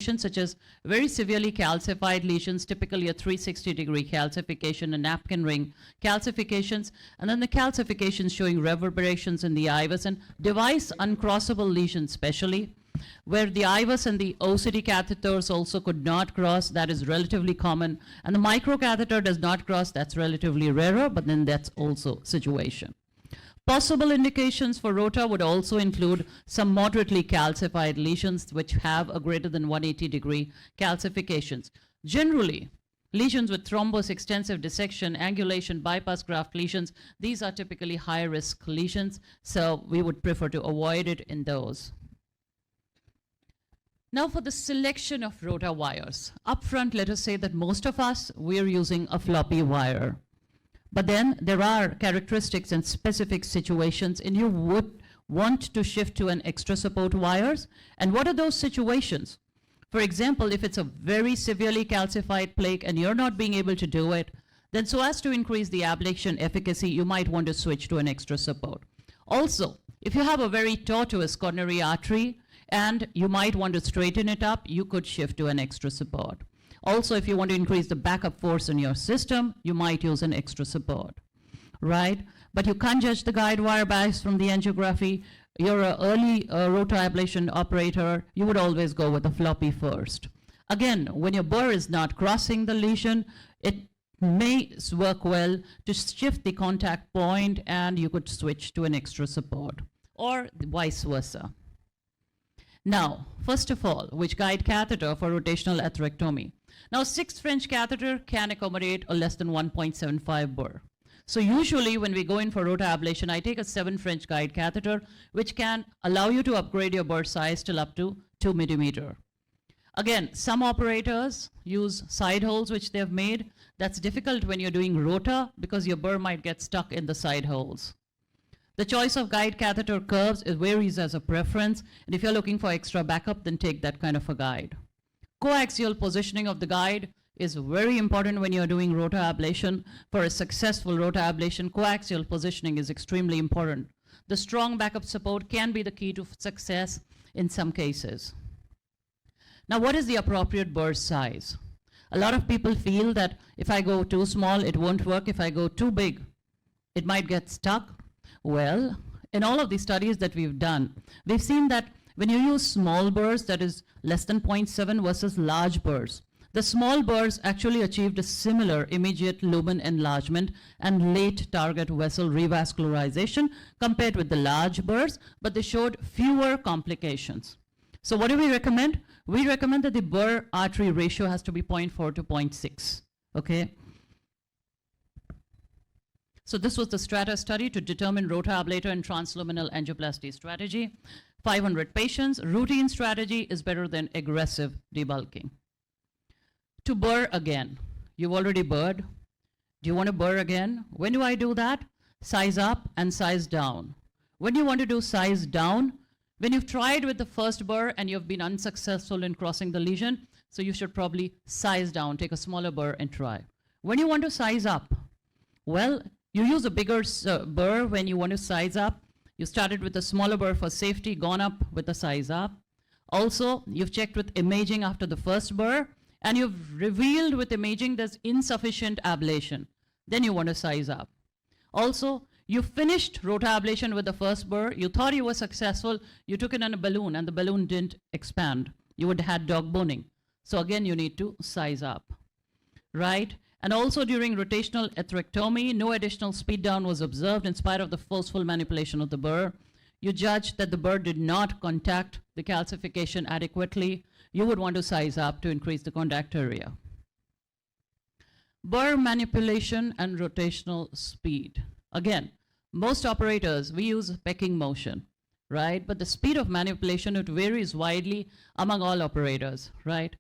infections such as very severely calcified lesions, typically a 360-degree calcification, a napkin ring calcifications, and then the calcifications showing reverberations in the IVUS, and device uncrossable lesions especially, where the IVUS and the OCD catheters also could not cross. That is relatively common. And the microcatheter does not cross. That's relatively rarer, but then that's also situation. Possible indications for rota would also include some moderately calcified lesions which have a greater than 180-degree calcifications. Generally, lesions with thrombus, extensive dissection, angulation, bypass graft lesions, these are typically high-risk lesions, so we would prefer to avoid it in those. Now for the selection of rota wires. Up front, let us say that most of us, we're using a floppy wire. But then there are characteristics and specific situations, and you would want to shift to an extra support wires. And what are those situations? For example, if it's a very severely calcified plaque and you're not being able to do it, then so as to increase the ablation efficacy, you might want to switch to an extra support. Also, if you have a very tortuous coronary artery and you might want to straighten it up, you could shift to an extra support. Also, if you want to increase the backup force in your system, you might use an extra support, right? But you can't judge the guide wire bias from the angiography. You're an early rotablation operator, you would always go with a floppy first. Again, when your burr is not crossing the lesion, it may work well to shift the contact point, and you could switch to an extra support, or vice versa. Now, first of all, which guide catheter for rotational atherectomy? Now, 6 French catheter can accommodate a less than 1.75 burr. So usually when we go in for rotablation, I take a 7 French guide catheter, which can allow you to upgrade your burr size till up to 2 millimeter. Again, some operators use side holes which they've made. That's difficult when you're doing rota because your burr might get stuck in the side holes. The choice of guide catheter curves, it varies as a preference, and if you're looking for extra backup, then take that kind of a guide. Coaxial positioning of the guide is very important when you're doing rotablation. For a successful rotablation, coaxial positioning is extremely important. The strong backup support can be the key to success in some cases. Now, what is the appropriate burr size? A lot of people feel that if I go too small, it won't work. If I go too big, it might get stuck. Well, in all of the studies that we've done, we've seen that when you use small burrs, that is less than 0.7 versus large burrs, the small burrs actually achieved a similar immediate lumen enlargement and late target vessel revascularization compared with the large burrs, but they showed fewer complications. So what do we recommend? We recommend that the burr artery ratio has to be 0.4 to 0.6, okay? So this was the STRATA study to determine rotablator and transluminal angioplasty strategy. 500 patients. Routine strategy is better than aggressive debulking. To burr again. You've already burred. Do you want to burr again? When do I do that? Size up and size down. When you want to do size down, when you've tried with the first burr and you've been unsuccessful in crossing the lesion, so you should probably size down, take a smaller burr and try. When you want to size up, well, you use a bigger burr when you want to size up. You started with a smaller burr for safety, gone up with the size up. Also, you've checked with imaging after the first burr, and you've revealed with imaging there's insufficient ablation. Then you want to size up. Also, you finished rotablation with the first burr. You thought you were successful. You took it in a balloon, and the balloon didn't expand. You would have had dog boning. So again, you need to size up, right? And also during rotational atherectomy, no additional speed down was observed in spite of the forceful manipulation of the burr. You judged that the burr did not contact the calcification adequately. You would want to size up to increase the contact area. Burr manipulation and rotational speed. Again, most operators, we use pecking motion, right? But the speed of manipulation, it varies widely among all operators, right?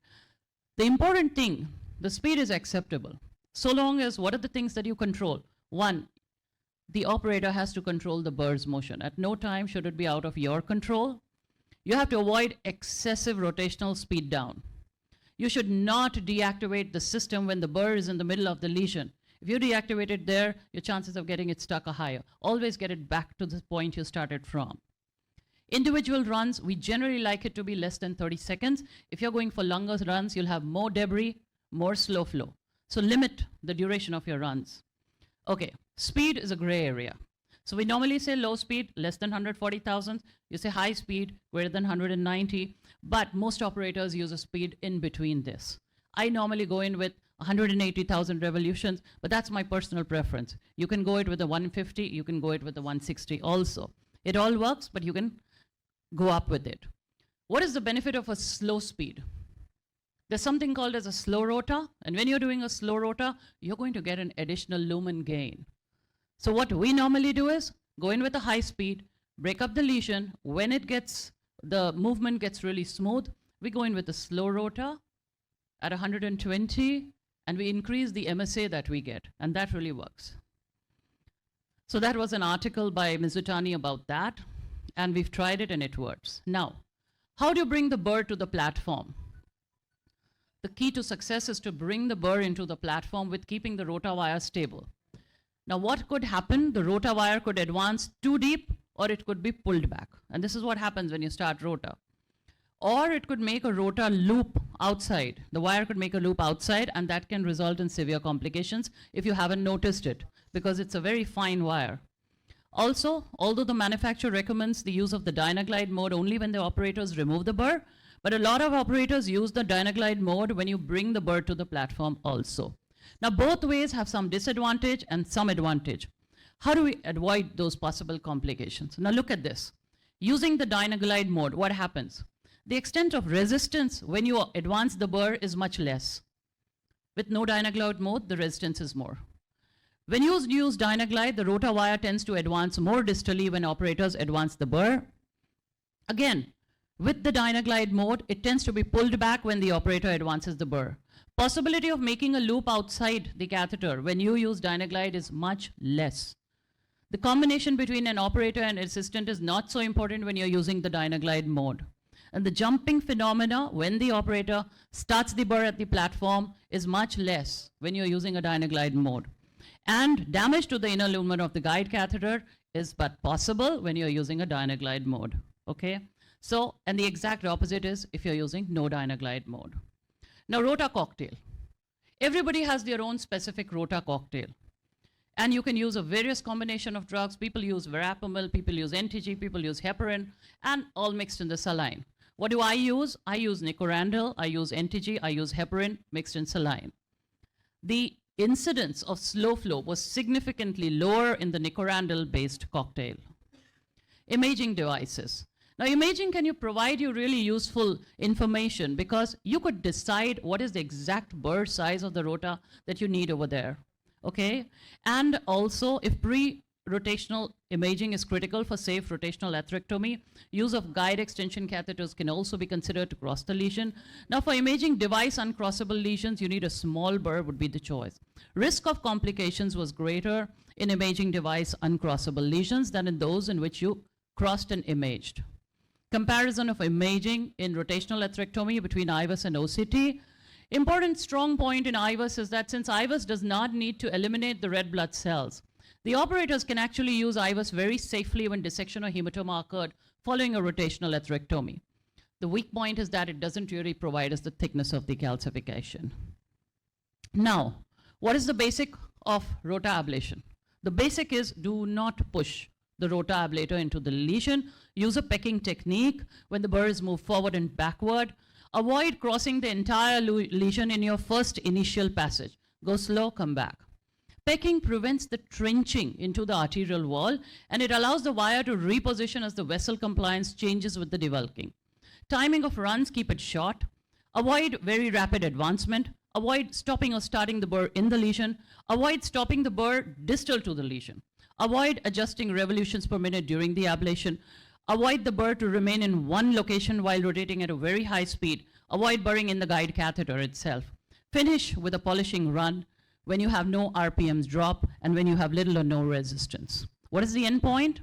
The important thing, the speed is acceptable. So long as, what are the things that you control? One, the operator has to control the burr's motion. At no time should it be out of your control. You have to avoid excessive rotational speed down. You should not deactivate the system when the burr is in the middle of the lesion. If you deactivate it there, your chances of getting it stuck are higher. Always get it back to the point you started from. Individual runs, we generally like it to be less than 30 seconds. If you're going for longer runs, you'll have more debris, more slow flow. So limit the duration of your runs. Okay, speed is a gray area. So we normally say low speed, less than 140,000. You say high speed, greater than 190. But most operators use a speed in between this. I normally go in with 180,000 revolutions, but that's my personal preference. You can go it with a 150, you can go it with a 160 also. It all works, but you can go up with it. What is the benefit of a slow speed? There's something called as a slow rotor, and when you're doing a slow rotor, you're going to get an additional lumen gain. So what we normally do is go in with a high speed, break up the lesion. When the movement gets really smooth, we go in with a slow rotor at 120, and we increase the MSA that we get, and that really works. So that was an article by Mizutani about that, and we've tried it and it works. Now, how do you bring the burr to the platform? The key to success is to bring the burr into the platform with keeping the rotor wire stable. Now, what could happen? The rotor wire could advance too deep, or it could be pulled back. And this is what happens when you start rotor. Or it could make a rotor loop outside. The wire could make a loop outside, and that can result in severe complications if you haven't noticed it, because it's a very fine wire. Also, although the manufacturer recommends the use of the Dynaglide mode only when the operators remove the burr, but a lot of operators use the Dynaglide mode when you bring the burr to the platform also. Now, both ways have some disadvantage and some advantage. How do we avoid those possible complications? Now, look at this. Using the Dynaglide mode, what happens? The extent of resistance when you advance the burr is much less. With no Dynaglide mode, the resistance is more. When you use Dynaglide, the rotor wire tends to advance more distally when operators advance the burr. Again, with the Dynaglide mode, it tends to be pulled back when the operator advances the burr. Possibility of making a loop outside the catheter when you use Dynaglide is much less. The combination between an operator and assistant is not so important when you're using the Dynaglide mode. And the jumping phenomena when the operator starts the burr at the platform is much less when you're using a Dynaglide mode. And damage to the inner lumen of the guide catheter is but possible when you're using a Dynaglide mode. Okay? So, and the exact opposite is if you're using no Dynaglide mode. Now, rotor cocktail. Everybody has their own specific rotor cocktail. And you can use a various combination of drugs. People use verapamil, people use NTG, people use heparin, and all mixed in the saline. What do I use? I use nicorandil, I use NTG, I use heparin mixed in saline. The incidence of slow flow was significantly lower in the nicorandil-based cocktail. Imaging devices. Now, imaging can provide you really useful information because you could decide what is the exact burr size of the rotor that you need over there, okay? And also, if pre-rotational imaging is critical for safe rotational atherectomy, use of guide extension catheters can also be considered to cross the lesion. Now, for imaging device uncrossable lesions, you need a small burr would be the choice. Risk of complications was greater in imaging device uncrossable lesions than in those in which you crossed and imaged. Comparison of imaging in rotational atherectomy between IVUS and OCT. Important strong point in IVUS is that since IVUS does not need to eliminate the red blood cells, the operators can actually use IVUS very safely when dissection or hematoma occurred following a rotational atherectomy. The weak point is that it doesn't really provide us the thickness of the calcification. Now, what is the basic of rotablation? The basic is do not push the rotablator into the lesion. Use a pecking technique when the burr is moved forward and backward. Avoid crossing the entire lesion in your first initial passage. Go slow, come back. Pecking prevents the trenching into the arterial wall, and it allows the wire to reposition as the vessel compliance changes with the debulking. Timing of runs, keep it short. Avoid very rapid advancement. Avoid stopping or starting the burr in the lesion. Avoid stopping the burr distal to the lesion. Avoid adjusting revolutions per minute during the ablation. Avoid the burr to remain in one location while rotating at a very high speed. Avoid burring in the guide catheter itself. Finish with a polishing run when you have no RPMs drop and when you have little or no resistance. What is the end point?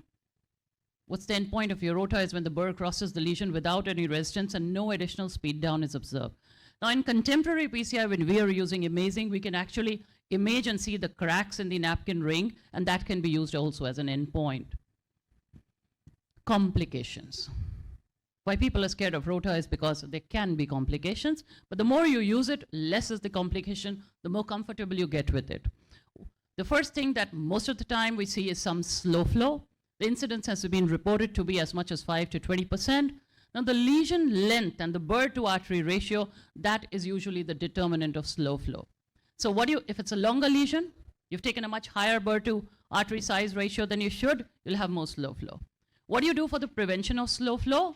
What's the end point of your rotor is when the burr crosses the lesion without any resistance and no additional speed down is observed. Now, in contemporary PCI, when we are using imaging, we can actually image and see the cracks in the napkin ring, and that can be used also as an endpoint. Complications. Why people are scared of rota is because there can be complications, but the more you use it, less is the complication, the more comfortable you get with it. The first thing that most of the time we see is some slow flow. The incidence has been reported to be as much as 5 to 20%. Now the lesion length and the burr to artery ratio, that is usually the determinant of slow flow. So if it's a longer lesion, you've taken a much higher burr to artery size ratio than you should, you'll have more slow flow. What do you do for the prevention of slow flow?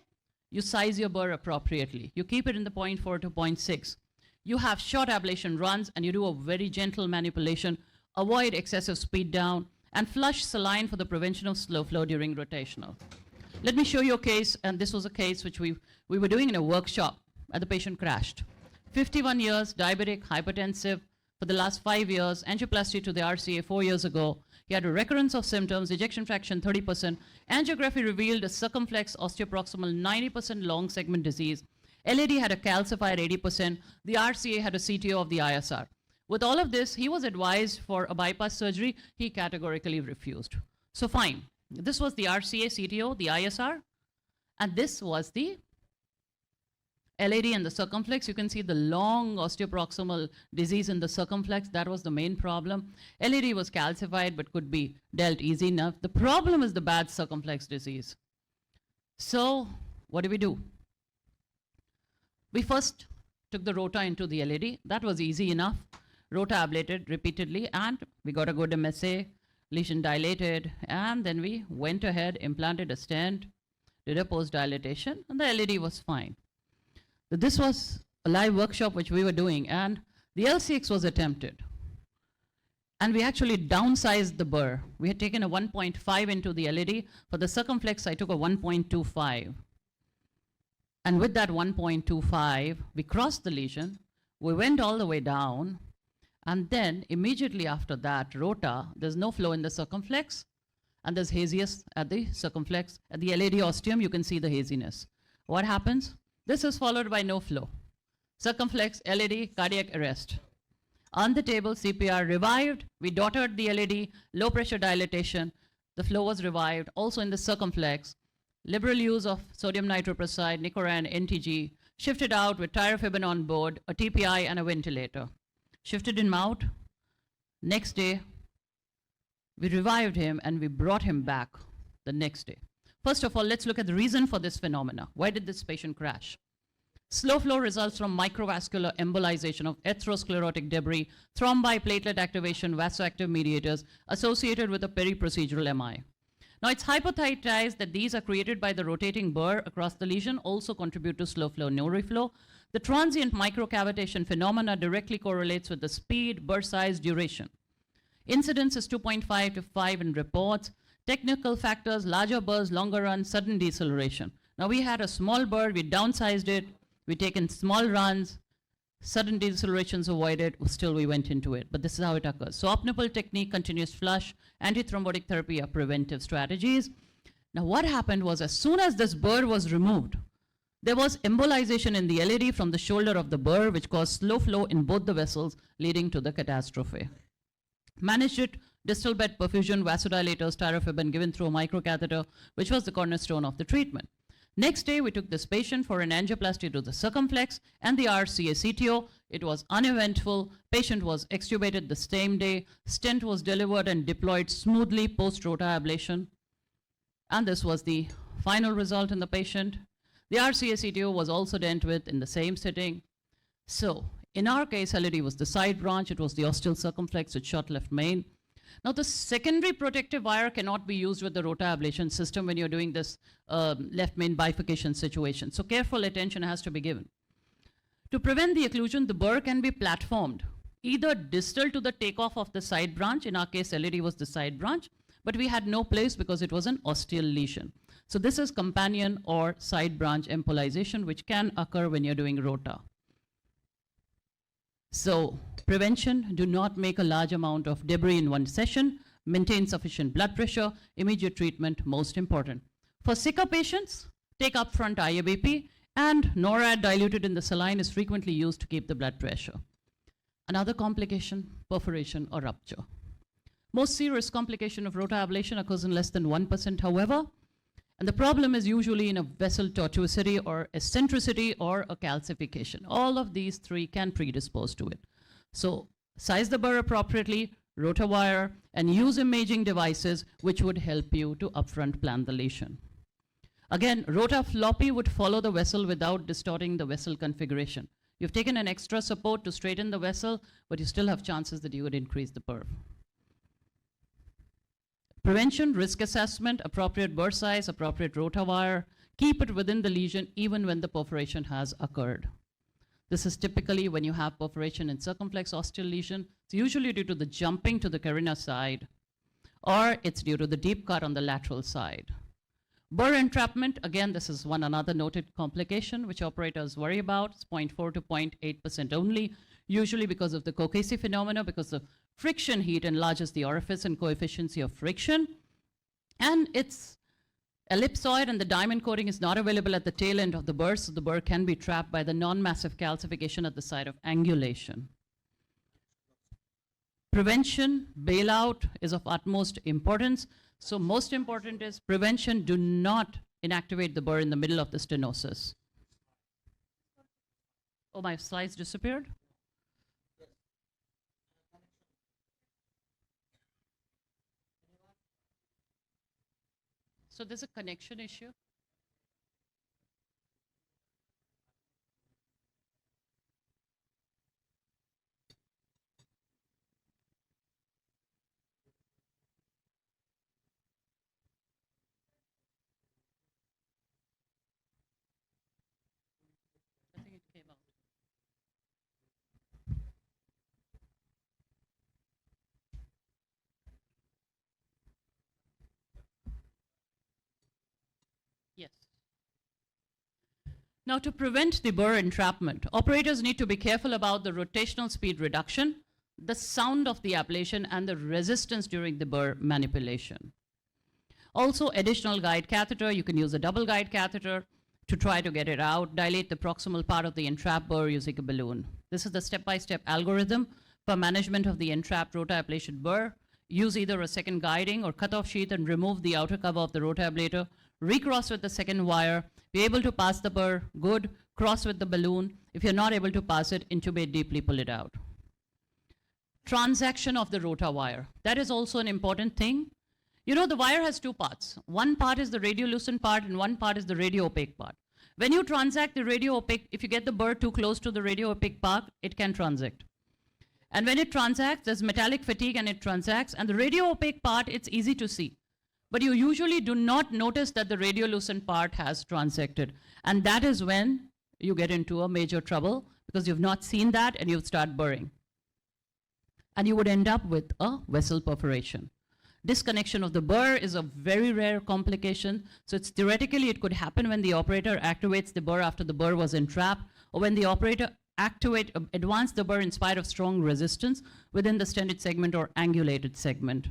You size your burr appropriately. You keep it in the 0.4 to 0.6. You have short ablation runs and you do a very gentle manipulation, avoid excessive speed down, and flush saline for the prevention of slow flow during rotational. Let me show you a case, and this was a case which we were doing in a workshop, and the patient crashed. 51 years, diabetic, hypertensive, for the last 5 years, angioplasty to the RCA 4 years ago. He had a recurrence of symptoms, ejection fraction 30%. Angiography revealed a circumflex osteoproximal 90% long segment disease. LAD had a calcified 80%. The RCA had a CTO of the ISR. With all of this, he was advised for a bypass surgery. He categorically refused. So fine. This was the RCA, CTO, the ISR. And this was the LAD and the circumflex. You can see the long osteoproximal disease in the circumflex. That was the main problem. LAD was calcified but could be dealt easy enough. The problem is the bad circumflex disease. So what do? We first took the rota into the LAD. That was easy enough. Rota ablated repeatedly, and we got a good MSA, lesion dilated, and then we went ahead, implanted a stent, did a post-dilatation, and the LAD was fine. This was a live workshop which we were doing, and the LCX was attempted. And we actually downsized the burr. We had taken a 1.5 into the LAD. For the circumflex, I took a 1.25. And with that 1.25, we crossed the lesion. We went all the way down. And then immediately after that, rota, there's no flow in the circumflex. And there's haziness at the circumflex. At the LAD ostium, you can see the haziness. What happens? This is followed by no flow. Circumflex, LAD, cardiac arrest. On the table, CPR revived. We daughtered the LAD, low pressure dilatation. The flow was revived. Also in the circumflex, liberal use of sodium nitroprusside, Nicoran, NTG, shifted out with tirofibin on board, a TPI and a ventilator. Shifted him out. Next day, we revived him and we brought him back the next day. First of all, let's look at the reason for this phenomena. Why did this patient crash? Slow flow results from microvascular embolization of atherosclerotic debris, thrombi, platelet activation, vasoactive mediators associated with a periprocedural MI. Now, it's hypothesized that these are created by the rotating burr across the lesion, also contribute to slow flow neuroflow. The transient microcavitation phenomena directly correlates with the speed, burr size, duration. Incidence is 2.5 to 5 in reports. Technical factors, larger burrs, longer runs, sudden deceleration. Now we had a small burr, we downsized it, we taken small runs, sudden decelerations avoided, still we went into it. But this is how it occurs. So op-nipple technique, continuous flush, antithrombotic therapy are preventive strategies. Now what happened was, as soon as this burr was removed, there was embolization in the LAD from the shoulder of the burr, which caused slow flow in both the vessels, leading to the catastrophe. Managed it, distal bed perfusion, vasodilators, tirofibin given through a microcatheter, which was the cornerstone of the treatment. Next day, we took this patient for an angioplasty to the circumflex and the RCA CTO. It was uneventful. Patient was extubated the same day. Stent was delivered and deployed smoothly post-rota ablation. And this was the final result in the patient. The RCA CTO was also dealt with in the same sitting. So, in our case, LAD was the side branch. It was the ostial circumflex with short left main. Now, the secondary protective wire cannot be used with the rota ablation system when you're doing this left main bifurcation situation. So careful attention has to be given. To prevent the occlusion, the burr can be platformed, either distal to the takeoff of the side branch. In our case, LAD was the side branch, but we had no place because it was an ostial lesion. So this is companion or side branch embolization, which can occur when you're doing rota. So prevention, do not make a large amount of debris in one session, maintain sufficient blood pressure, immediate treatment, most important. For sicker patients, take upfront IABP, and NORAD diluted in the saline is frequently used to keep the blood pressure. Another complication, perforation or rupture. Most serious complication of rota ablation occurs in less than 1%, however, And the problem is usually in a vessel tortuosity or eccentricity or a calcification. All of these three can predispose to it. So size the burr appropriately, rotawire, and use imaging devices which would help you to upfront plan the lesion. Again, rotafloppy would follow the vessel without distorting the vessel configuration. You've taken an extra support to straighten the vessel, but you still have chances that you would increase the perf. Prevention, risk assessment, appropriate burr size, appropriate rotawire, keep it within the lesion even when the perforation has occurred. This is typically when you have perforation in circumflex osteal lesion. It's usually due to the jumping to the carina side, or it's due to the deep cut on the lateral side. Burr entrapment, again, this is another noted complication which operators worry about. It's 0.4 to 0.8% only, usually because of the Cauchy phenomena, because the friction heat enlarges the orifice and coefficiency of friction. And it's ellipsoid, and the diamond coating is not available at the tail end of the burr, so the burr can be trapped by the non-massive calcification at the site of angulation. Prevention, bailout is of utmost importance. So most important is prevention. Do not inactivate the burr in the middle of the stenosis. Oh, my slides disappeared? So there's a connection issue. I think it came out. Yes. Now, to prevent the burr entrapment, operators need to be careful about the rotational speed reduction, the sound of the ablation, and the resistance during the burr manipulation. Also, additional guide catheter. You can use a double guide catheter to try to get it out. Dilate the proximal part of the entrapped burr using a balloon. This is the step-by-step algorithm for management of the entrapped rotablation burr. Use either a second guiding or cutoff sheath and remove the outer cover of the rotablator. Recross with the second wire. Be able to pass the burr, good. Cross with the balloon. If you're not able to pass it, intubate deeply, pull it out. Transaction of the rotawire. That is also an important thing. You know, the wire has two parts. One part is the radiolucent part and one part is the radio-opaque part. When you transact the radio-opaque, if you get the burr too close to the radio-opaque part, it can transact. And when it transacts, there's metallic fatigue and it transacts. And the radio-opaque part, it's easy to see. But you usually do not notice that the radiolucent part has transacted. And that is when you get into a major trouble because you've not seen that and you start burring. And you would end up with a vessel perforation. Disconnection of the burr is a very rare complication. So it's theoretically, it could happen when the operator activates the burr after the burr was entrapped, or when the operator advance the burr in spite of strong resistance within the stented segment or angulated segment.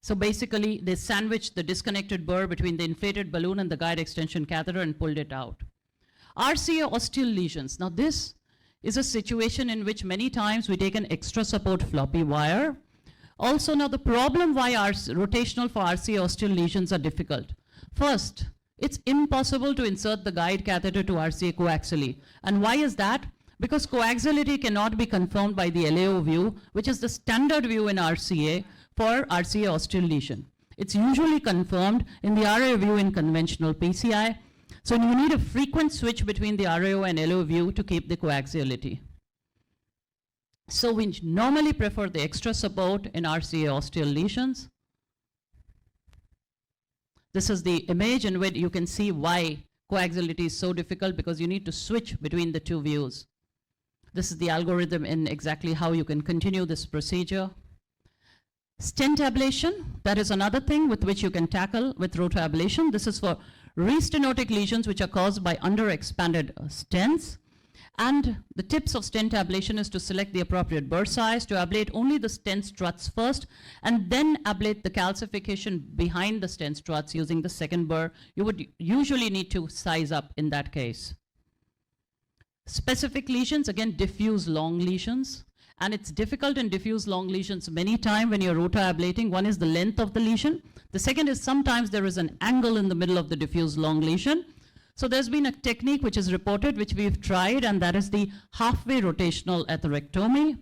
So basically, they sandwiched the disconnected burr between the inflated balloon and the guide extension catheter and pulled it out. RCA osteal lesions. Now this is a situation in which many times we take an extra support floppy wire. Also, now the problem why rotational for RCA osteal lesions are difficult. First, it's impossible to insert the guide catheter to RCA coaxially. And why is that? Because coaxiality cannot be confirmed by the LAO view, which is the standard view in RCA for RCA osteal lesion. It's usually confirmed in the RAO view in conventional PCI. So you need a frequent switch between the RAO and LAO view to keep the coaxiality. So we normally prefer the extra support in RCA osteal lesions. This is the image in which you can see why coaxiality is so difficult, because you need to switch between the two views. This is the algorithm in exactly how you can continue this procedure. Stent ablation, that is another thing with which you can tackle with rotablation. This is for restenotic lesions which are caused by underexpanded stents. And the tips of stent ablation is to select the appropriate burr size, to ablate only the stent struts first, and then ablate the calcification behind the stent struts using the second burr. You would usually need to size up in that case. Specific lesions, again, diffuse long lesions. And it's difficult in diffuse long lesions many times when you're rotablating. One is the length of the lesion. The second is sometimes there is an angle in the middle of the diffuse long lesion. So there's been a technique which is reported, which we've tried, and that is the halfway rotational atherectomy.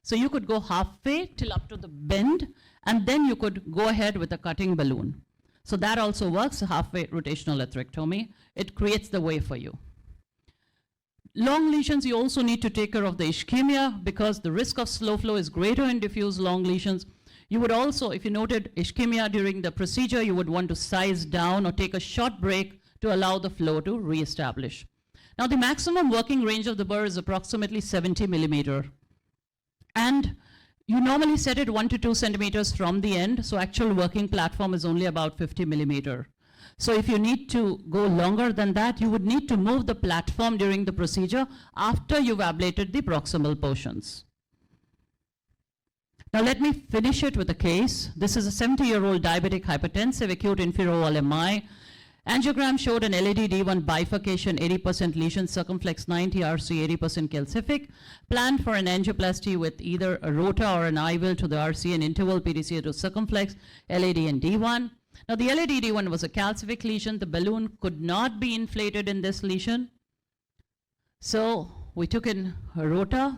So you could go halfway till up to the bend, and then you could go ahead with a cutting balloon. So that also works, halfway rotational atherectomy. It creates the way for you. Long lesions, you also need to take care of the ischemia because the risk of slow flow is greater in diffuse long lesions. You would also, if you noted ischemia during the procedure, you would want to size down or take a short break to allow the flow to reestablish. Now, the maximum working range of the burr is approximately 70 millimeter. And you normally set it 1 to 2 centimeters from the end, so actual working platform is only about 50 millimeter. So if you need to go longer than that, you would need to move the platform during the procedure after you've ablated the proximal portions. Now let me finish it with a case. This is a 70-year-old diabetic hypertensive acute inferior wall MI. Angiogram showed an LAD D1 bifurcation, 80% lesion, circumflex 90, RC 80% calcific. Planned for an angioplasty with either a rota or an IVIL to the RC and interval PDCA to circumflex, LAD and D1. Now the LAD D1 was a calcific lesion. The balloon could not be inflated in this lesion. So we took in a rota,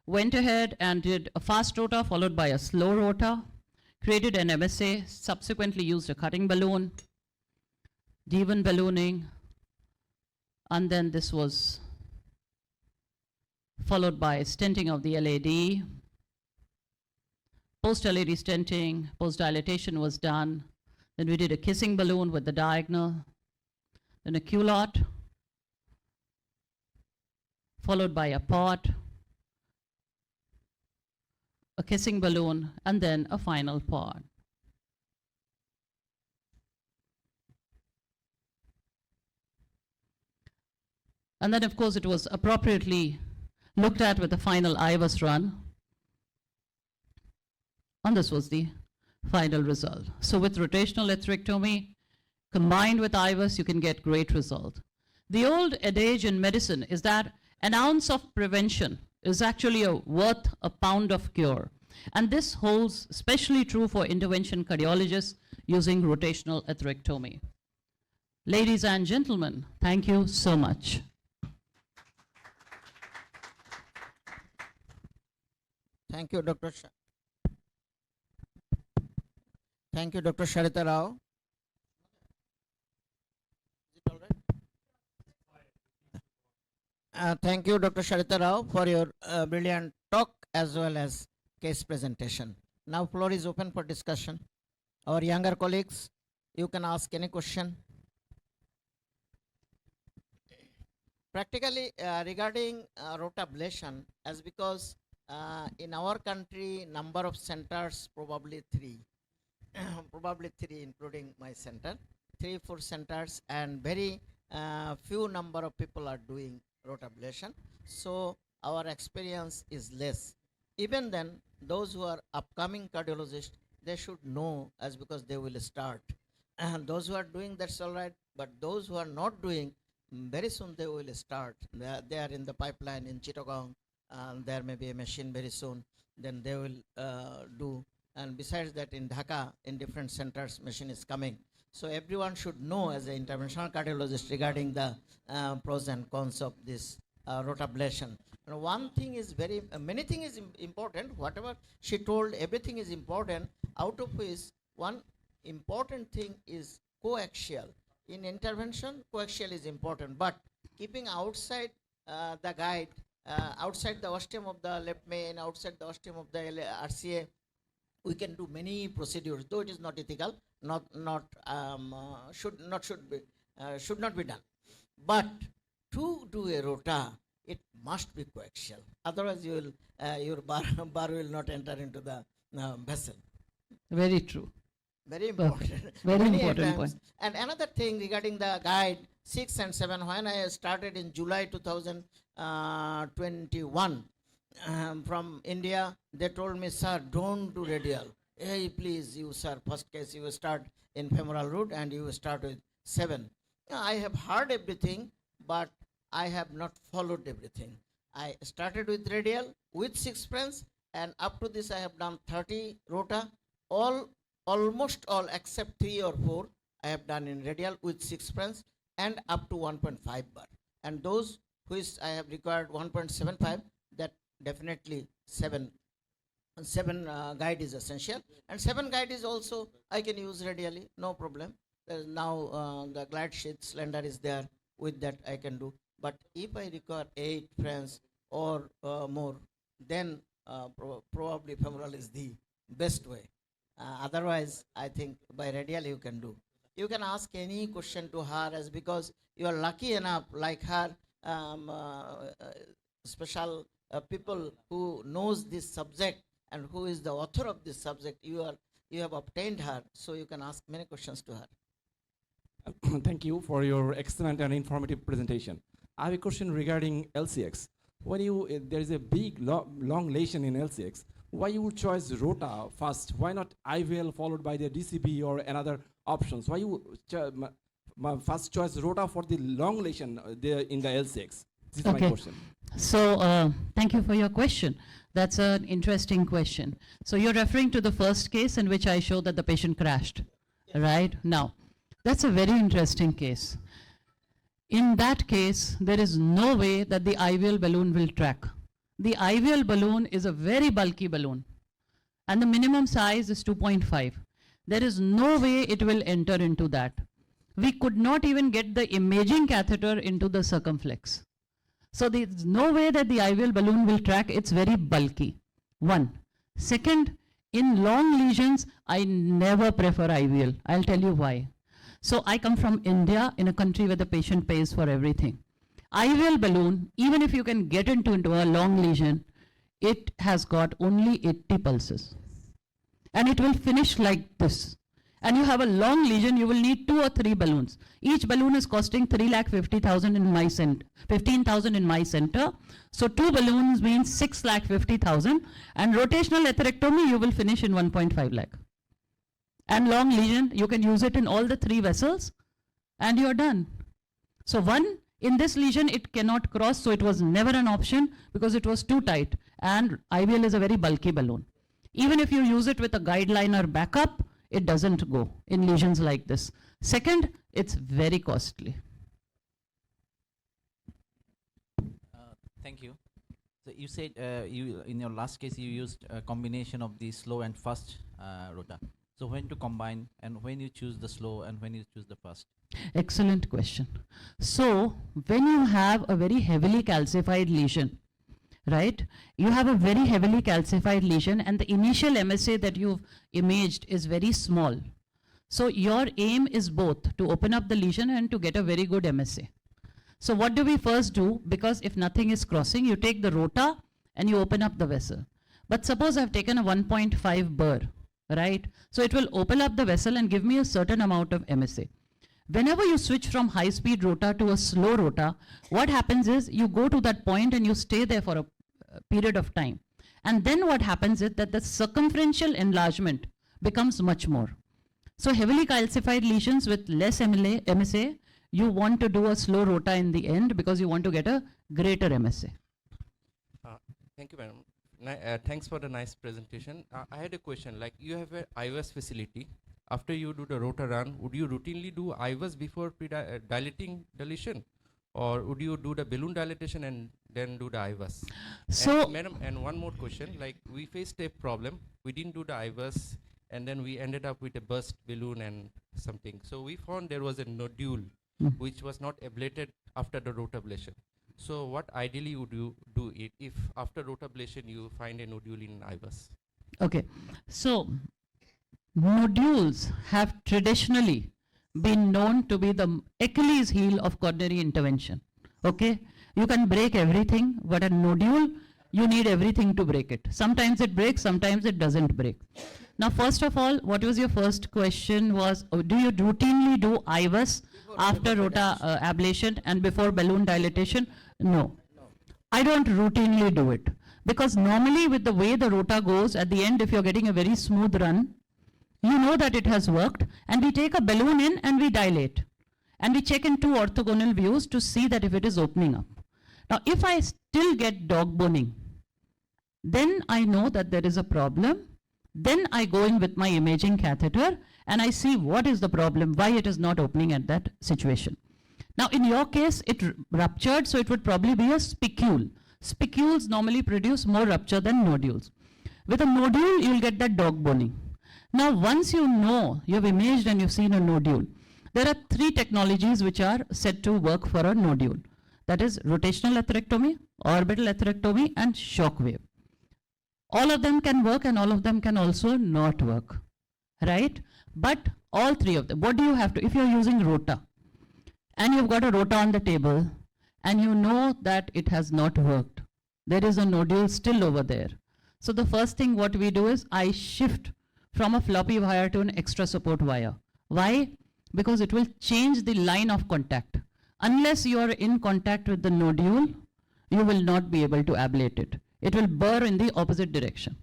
went ahead and did a fast rota followed by a slow rota, created an MSA, subsequently used a cutting balloon, D1 ballooning, and then this was followed by stenting of the LAD. Post-LAD stenting, post-dilatation was done. Then we did a kissing balloon with the diagonal, then a culotte, followed by a pot, a kissing balloon, and then a final pod. And then, of course, it was appropriately looked at with the final IVUS run. And this was the final result. So with rotational atherectomy, combined with IVUS, you can get great result. The old adage in medicine is that an ounce of prevention is actually worth a pound of cure. And this holds especially true for intervention cardiologists using rotational atherectomy. Ladies and gentlemen, thank you so much. Thank you, Dr. Thank you, Dr. Sarita Rao. Is it all right? Thank you, Dr. Sarita Rao, for your brilliant talk as well as case presentation. Now, floor is open for discussion. Our younger colleagues, you can ask any question. Practically, regarding rotablation, as because in our country, number of centers probably 3, probably 3 including my center, 3-4 centers, and very few number of people are doing rotablation. So our experience is less. Even then, those who are upcoming cardiologists, they should know as because they will start. And those who are doing, that's all right. But those who are not doing, very soon they will start. They are in the pipeline in Chittagong. There may be a machine very soon. Then they will do. And besides that, in Dhaka, in different centers, machine is coming. So everyone should know as an interventional cardiologist regarding the pros and cons of this rotablation. And one thing is very, many things is important. Whatever she told, everything is important. Out of which one important thing is coaxial. In intervention, coaxial is important. But keeping outside the guide, outside the ostium of the left main, outside the ostium of the RCA, we can do many procedures, though it is not ethical, should not be done. But to do a rota, it must be coaxial. Otherwise, you will your bar will not enter into the vessel. Very true. Very important. Very important point. And another thing regarding the guide 6 and 7, when I started in July 2021 from India, they told me, sir, don't do radial. Hey, please, you, sir, first case, you start in femoral root and you start with 7. I have heard everything, but I have not followed everything. I started with radial with 6 friends, and up to this I have done 30 rota. Almost all except 3 or 4 I have done in radial with 6 friends and up to 1.5 bar. And those which I have required 1.75, that definitely 7 guide is essential, and 7 guide is also I can use radially, no problem. There is now the glide sheath slender is there, with that I can do. But if I require 8 friends or more, then probably femoral is the best way. Otherwise, I think by radial you can do. You can ask any question to her, as because you are lucky enough, like her, special people who knows this subject and who is the author of this subject. You have obtained her, so you can ask many questions to her. Thank you for your excellent and informative presentation. I have a question regarding LCX. When there is a big long lesion in LCX, why you would choose rota first? Why not IVL followed by the DCB or another options? Why you first choice rota for the long lesion in the LCX? This is my question. So thank you for your question. That's an interesting question. So you're referring to the first case in which I showed that the patient crashed, right? Now, that's a very interesting case. In that case, there is no way that the IVL balloon will track. The IVL balloon is a very bulky balloon, and the minimum size is 2.5. There is no way it will enter into that. We could not even get the imaging catheter into the circumflex. So there's no way that the IVL balloon will track. It's very bulky. One. Second, in long lesions, I never prefer IVL. I'll tell you why. So I come from India, in a country where the patient pays for everything. IVL balloon, even if you can get into a long lesion, it has got only 80 pulses. And it will finish like this. And you have a long lesion, you will need 2 or 3 balloons. Each balloon is costing 3,50,000 in my center, 15,000 in my center. So 2 balloons means 6,50,000, and rotational atherectomy you will finish in 1.5 lakh. And long lesion, you can use it in all the 3 vessels, and you're done. So one, in this lesion it cannot cross, so it was never an option because it was too tight, and IVL is a very bulky balloon. Even if you use it with a guideliner backup, it doesn't go in lesions like this. Second, it's very costly. Thank you. So you said you in your last case you used a combination of the slow and fast rota. So when to combine, and when you choose the slow and when you choose the fast? Excellent question. So when you have a very heavily calcified lesion, right? You have a very heavily calcified lesion, and the initial MSA that you've imaged is very small. So your aim is both to open up the lesion and to get a very good MSA. So what do we first do? Because if nothing is crossing, you take the rota and you open up the vessel. But suppose I've taken a 1.5 burr, right? So it will open up the vessel and give me a certain amount of MSA. Whenever you switch from high-speed rota to a slow rota, what happens is you go to that point and you stay there for a period of time. And then what happens is that the circumferential enlargement becomes much more. So heavily calcified lesions with less MSA, you want to do a slow rota in the end because you want to get a greater MSA. Thank you, madam. Thanks for the nice presentation. I had a question, like you have an IVAS facility. After you do the rota run, would you routinely do IVAS before dilating the lesion? Or would you do the balloon dilatation and then do the IVAS? So, and, madam, and one more question, like we faced a problem. We didn't do the IVAS, and then we ended up with a burst balloon and something. So we found there was a nodule which was not ablated after the rotablation. So what ideally would you do it if after rotablation you find a nodule in IVAS? okay, so nodules have traditionally been known to be the Achilles heel of coronary intervention. Okay, you can break everything, but a nodule, you need everything to break it. Sometimes it breaks, sometimes it doesn't break. Now, first of all, what was your first question was, do you routinely do IVAS after rota ablation and before balloon dilatation? No. I don't routinely do it because normally with the way the rota goes, at the end, if you're getting a very smooth run, you know that it has worked, and we take a balloon in and we dilate. And we check in 2 orthogonal views to see that if it is opening up. Now, if I still get dog boning, then I know that there is a problem. Then I go in with my imaging catheter and I see what is the problem, why it is not opening at that situation. Now, in your case, it ruptured, so it would probably be a spicule. Spicules normally produce more rupture than nodules. With a nodule, you'll get that dog boning. Now, once you know, you've imaged and you've seen a nodule, there are 3 technologies which are said to work for a nodule. That is rotational atherectomy, orbital atherectomy, and shock wave. All of them can work and all of them can also not work, right? But all 3 of them, what do you have to, if you're using rota, and you've got a rota on the table, and you know that it has not worked, there is a nodule still over there. So the first thing what we do is I shift from a floppy wire to an extra support wire. Why? Because it will change the line of contact. Unless you are in contact with the nodule, you will not be able to ablate it. It will burr in the opposite direction,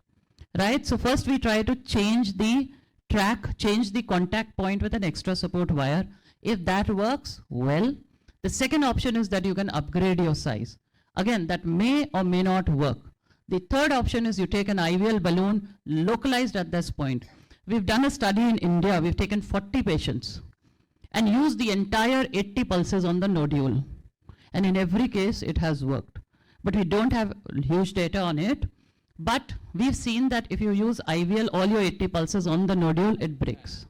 right? So first we try to change the track, change the contact point with an extra support wire. If that works, well. The second option is that you can upgrade your size. Again, that may or may not work. The third option is you take an IVL balloon localized at this point. We've done a study in India. We've taken 40 patients and used the entire 80 pulses on the nodule. And in every case, it has worked. But we don't have huge data on it. But we've seen that if you use IVL, all your 80 pulses on the nodule, it breaks.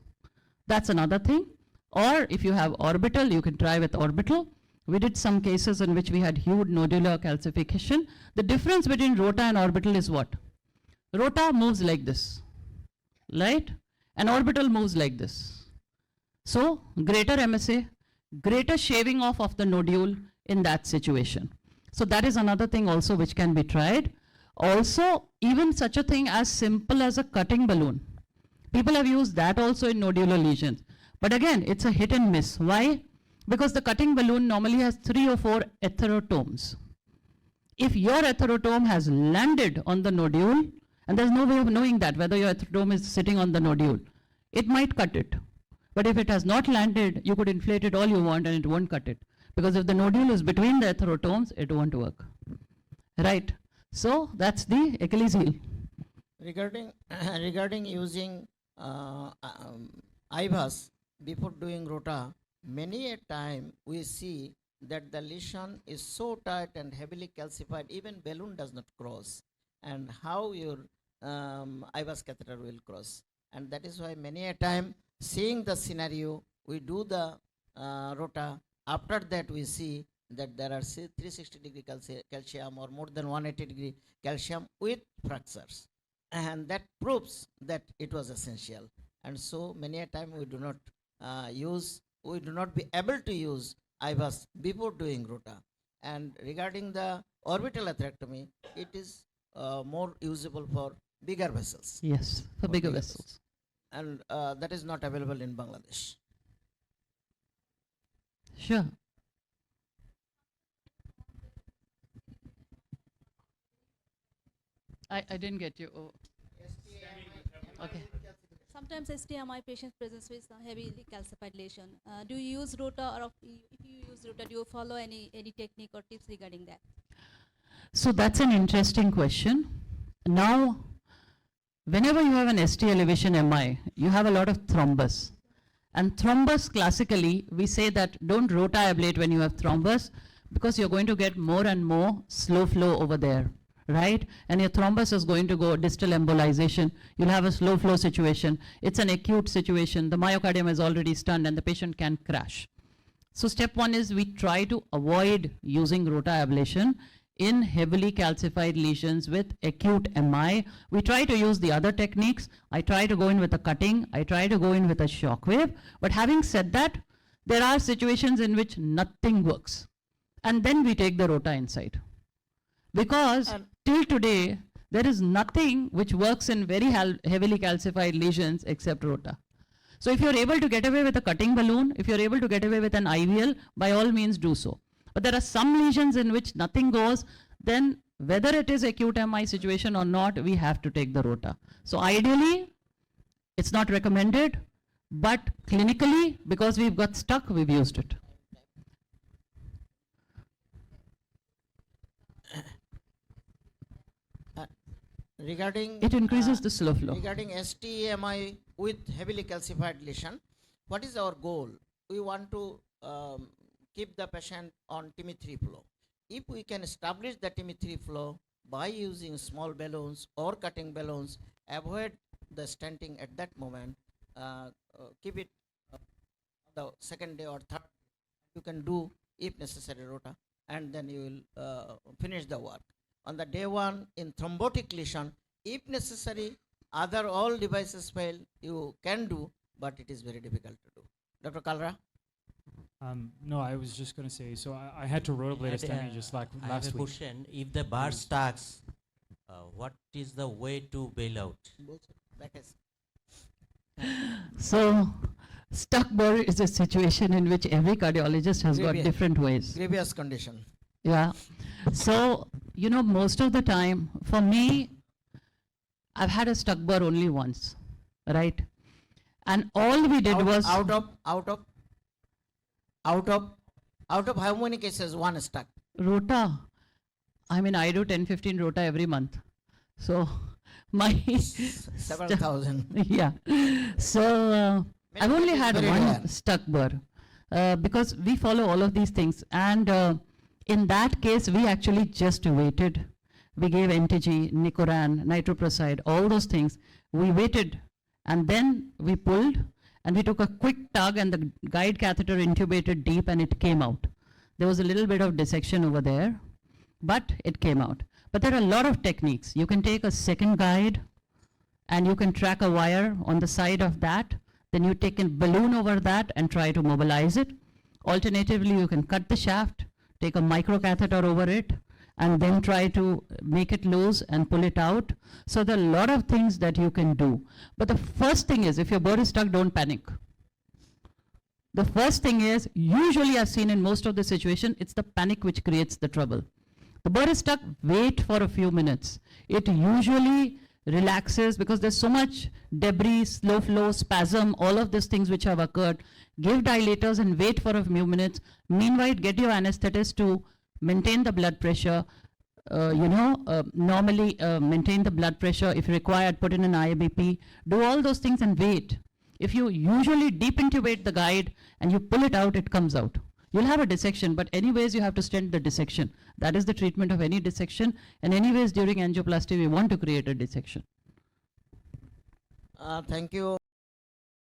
That's another thing. Or if you have orbital, you can try with orbital. We did some cases in which we had huge nodular calcification. The difference between rota and orbital is what? Rota moves like this, right? And orbital moves like this. So greater MSA, greater shaving off of the nodule in that situation. So that is another thing also which can be tried. Also, even such a thing as simple as a cutting balloon. People have used that also in nodular lesions. But again, it's a hit and miss. Why? Because the cutting balloon normally has 3 or 4 atherotomes. If your atherotome has landed on the nodule, and there's no way of knowing that, whether your atherotome is sitting on the nodule, it might cut it. But if it has not landed, you could inflate it all you want and it won't cut it. Because if the nodule is between the atherotomes, it won't work. Right? So that's the Achilles heel. Regarding using IVAS before doing rota, many a time we see that the lesion is so tight and heavily calcified, even balloon does not cross. And how your IVAS catheter will cross. And that is why many a time, seeing the scenario, we do the rota. After that, we see that there are 360-degree calcium or more than 180-degree calcium with fractures. And that proves that it was essential. And so many a time we do not we do not be able to use IVAS before doing rota. And regarding the orbital atherectomy, it is more usable for bigger vessels. Yes, for bigger vessels. And that is not available in Bangladesh. Sure. I didn't get you. Oh. Okay. Sometimes STMI patients present with some heavily calcified lesion. Do you use rota, or if you use rota, do you follow any technique or tips regarding that? So that's an interesting question. Now, whenever you have an ST elevation MI, you have a lot of thrombus. And thrombus, classically, we say that don't rota ablate when you have thrombus, because you're going to get more and more slow flow over there, right? And your thrombus is going to go distal embolization. You'll have a slow flow situation. It's an acute situation. The myocardium is already stunned and the patient can crash. So step 1 is we try to avoid using rota ablation in heavily calcified lesions with acute MI. We try to use the other techniques. I try to go in with a cutting. I try to go in with a shock wave. But having said that, there are situations in which nothing works. And then we take the rota inside. Because till today, there is nothing which works in very heavily calcified lesions except rota. So if you're able to get away with a cutting balloon, if you're able to get away with an IVL, by all means do so. But there are some lesions in which nothing goes, then whether it is acute MI situation or not, we have to take the rota. So ideally, it's not recommended, but clinically, because we've got stuck, we've used it. Regarding It increases the slow flow. regarding STEMI with heavily calcified lesion, what is our goal? We want to keep the patient on TIMI-3 flow. If we can establish the TIMI-3 flow by using small balloons or cutting balloons, avoid the stenting at that moment, keep it the second day or third, you can do if necessary rota, and then you will finish the work. On the day one in thrombotic lesion, if necessary, other all devices fail, you can do, but it is very difficult to do. Dr. Kalra? No, I was just going to say, so I had to rotablate a STEMI just like I have last a week. question. If the bar starts, what is the way to bail out? That is So, stuck burr is a situation in which every cardiologist has got Grievous. different ways. grievous condition. Yeah. So, you know, most of the time, for me, I've had a stuck burr only once, right? And all we did was Out of how many cases one stuck? rota. I mean, I do 10-15 rota every month. So, my Several stuck- thousand. yeah. So I've only cases had very one rare. stuck burr because we follow all of these things. And in that case, we actually just waited. We gave NTG, Nicoran, nitroprusside, all those things. We waited and then we pulled and we took a quick tug and the guide catheter intubated deep and it came out. There was a little bit of dissection over there, but it came out. But there are a lot of techniques. You can take a second guide and you can track a wire on the side of that. Then you take a balloon over that and try to mobilize it. Alternatively, you can cut the shaft, take a microcatheter over it, and then try to make it loose and pull it out. So there are a lot of things that you can do. But the first thing is, if your burr is stuck, don't panic. The first thing is, usually I've seen in most of the situation, it's the panic which creates the trouble. The burr is stuck, wait for a few minutes. It usually relaxes because there's so much debris, slow flow, spasm, all of these things which have occurred. Give dilators and wait for a few minutes. Meanwhile, get your anesthetist to maintain the blood pressure. Normally maintain the blood pressure. If required, put in an IABP. Do all those things and wait. If you usually deep intubate the guide and you pull it out, it comes out. You'll have a dissection, but anyways you have to stent the dissection. That is the treatment of any dissection. And anyways during angioplasty we want to create a dissection. Thank you.